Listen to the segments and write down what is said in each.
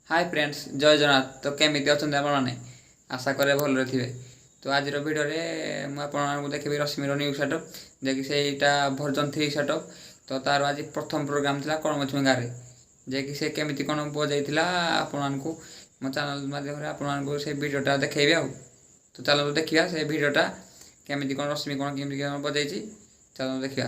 Hi friends जय जगन्नाथ। तो केमी अच्छा आपने आशा करे भल थे। तो आज भिडियो मुझे देखी रश्मिर न्यू सेटअप जे कि सेटा वर्जन 3 सेटअप। तो तार आज प्रथम प्रोग्राम था कर्मछुई गाँव में जे कि से केमी कौन बजाई आपण को मो चैनल माध्यम आपको से भिडटा देखी आ। तो चलो देखा से भिडटा केमी कौन रश्मि कौन केमी कौन बजाई चलो देखा।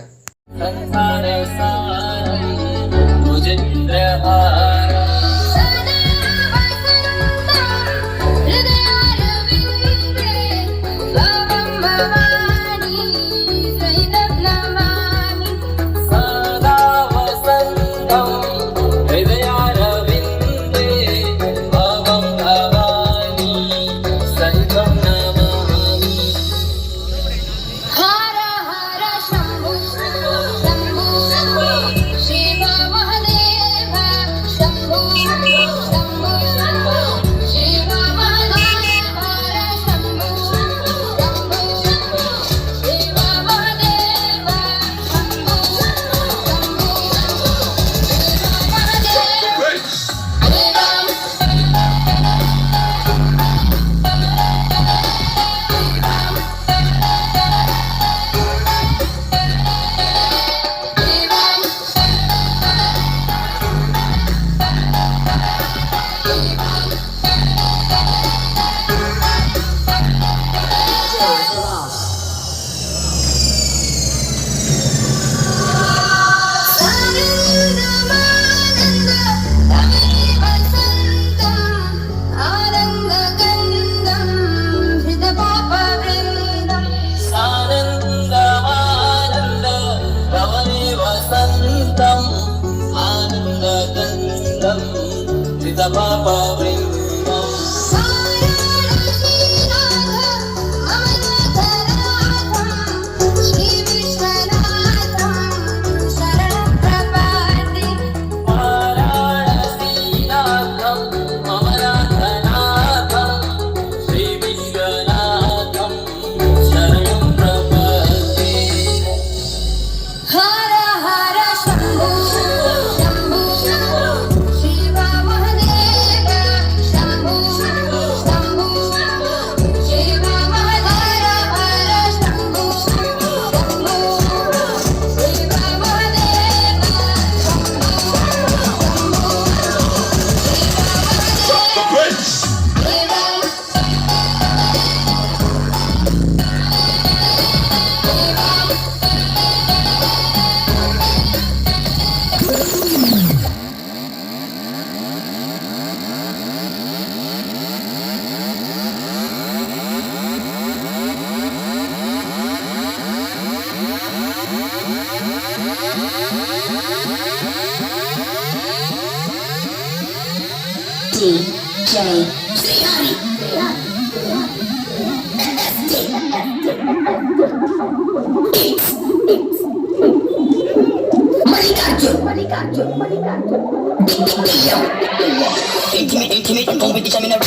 DJ Intimate competition in a